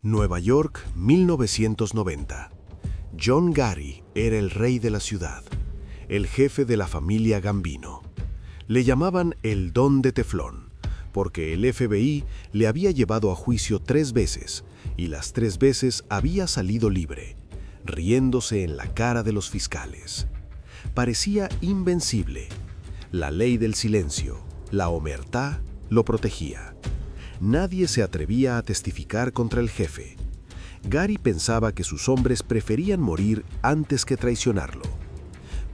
Nueva York, 1990. John Gotti era el rey de la ciudad, el jefe de la familia Gambino. Le llamaban el Don de Teflón, porque el FBI le había llevado a juicio 3 veces, y las 3 veces había salido libre, riéndose en la cara de los fiscales. Parecía invencible. La ley del silencio, la omertá, lo protegía. Nadie se atrevía a testificar contra el jefe. Gotti pensaba que sus hombres preferían morir antes que traicionarlo.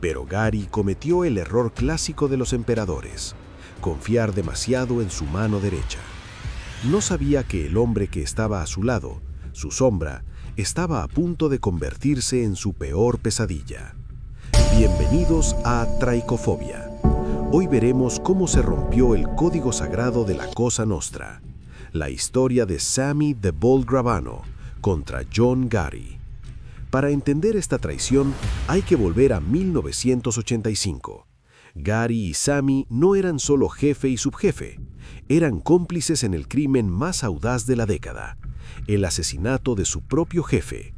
Pero Gotti cometió el error clásico de los emperadores: confiar demasiado en su mano derecha. No sabía que el hombre que estaba a su lado, su sombra, estaba a punto de convertirse en su peor pesadilla. Bienvenidos a Traicofobia. Hoy veremos cómo se rompió el código sagrado de la Cosa Nostra. La historia de Sammy the Bull Gravano contra John Gotti. Para entender esta traición, hay que volver a 1985. Gotti y Sammy no eran solo jefe y subjefe, eran cómplices en el crimen más audaz de la década: el asesinato de su propio jefe,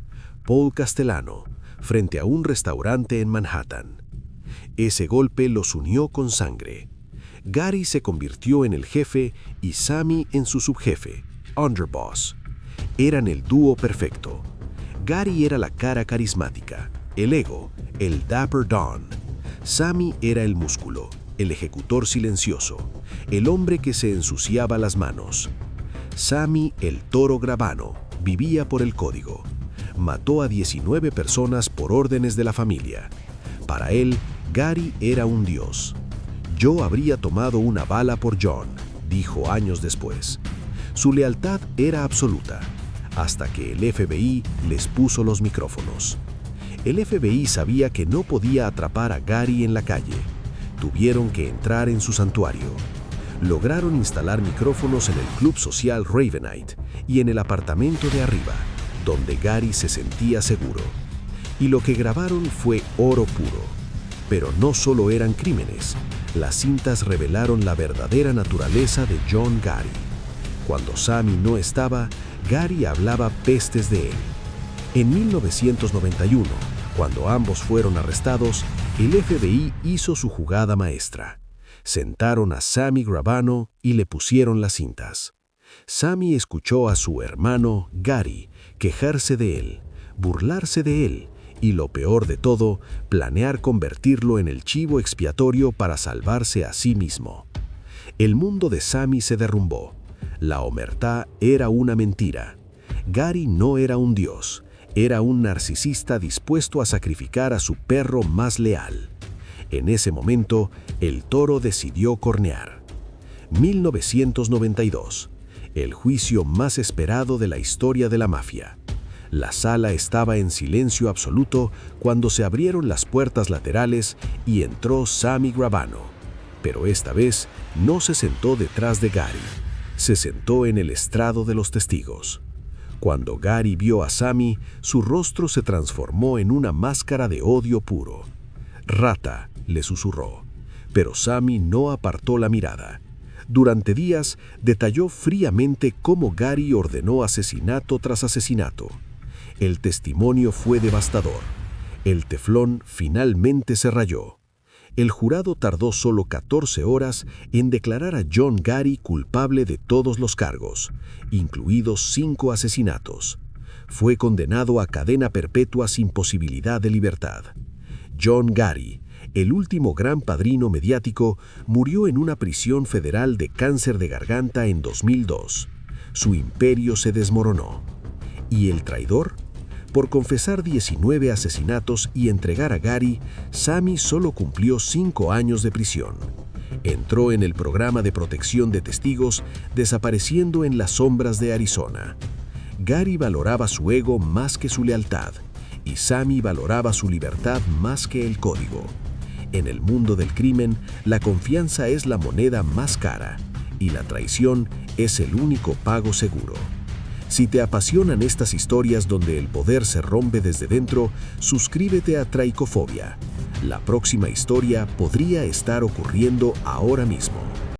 Paul Castellano, frente a un restaurante en Manhattan. Ese golpe los unió con sangre. Gotti se convirtió en el jefe y Sammy en su subjefe, underboss. Eran el dúo perfecto. Gotti era la cara carismática, el ego, el dapper Don. Sammy era el músculo, el ejecutor silencioso, el hombre que se ensuciaba las manos. Sammy, el toro Gravano, vivía por el código. Mató a 19 personas por órdenes de la familia. Para él, Gotti era un dios. «Yo habría tomado una bala por John», dijo años después. Su lealtad era absoluta, hasta que el FBI les puso los micrófonos. El FBI sabía que no podía atrapar a Gotti en la calle. Tuvieron que entrar en su santuario. Lograron instalar micrófonos en el club social Ravenite y en el apartamento de arriba, donde Gotti se sentía seguro. Y lo que grabaron fue oro puro. Pero no solo eran crímenes. Las cintas revelaron la verdadera naturaleza de John Gotti. Cuando Sammy no estaba, Gotti hablaba pestes de él. En 1991, cuando ambos fueron arrestados, el FBI hizo su jugada maestra. Sentaron a Sammy Gravano y le pusieron las cintas. Sammy escuchó a su hermano, Gotti, quejarse de él, burlarse de él, y lo peor de todo, planear convertirlo en el chivo expiatorio para salvarse a sí mismo. El mundo de Sammy se derrumbó. La omertá era una mentira. Gotti no era un dios, era un narcisista dispuesto a sacrificar a su perro más leal. En ese momento, el toro decidió cornear. 1992, el juicio más esperado de la historia de la mafia. La sala estaba en silencio absoluto cuando se abrieron las puertas laterales y entró Sammy Gravano. Pero esta vez no se sentó detrás de Gotti, se sentó en el estrado de los testigos. Cuando Gotti vio a Sammy, su rostro se transformó en una máscara de odio puro. «Rata», le susurró, pero Sammy no apartó la mirada. Durante días detalló fríamente cómo Gotti ordenó asesinato tras asesinato. El testimonio fue devastador. El teflón finalmente se rayó. El jurado tardó solo 14 horas en declarar a John Gotti culpable de todos los cargos, incluidos 5 asesinatos. Fue condenado a cadena perpetua sin posibilidad de libertad. John Gotti, el último gran padrino mediático, murió en una prisión federal de cáncer de garganta en 2002. Su imperio se desmoronó. ¿Y el traidor? Por confesar 19 asesinatos y entregar a Gotti, Sammy solo cumplió 5 años de prisión. Entró en el programa de protección de testigos, desapareciendo en las sombras de Arizona. Gotti valoraba su ego más que su lealtad, y Sammy valoraba su libertad más que el código. En el mundo del crimen, la confianza es la moneda más cara, y la traición es el único pago seguro. Si te apasionan estas historias donde el poder se rompe desde dentro, suscríbete a Traicofobia. La próxima historia podría estar ocurriendo ahora mismo.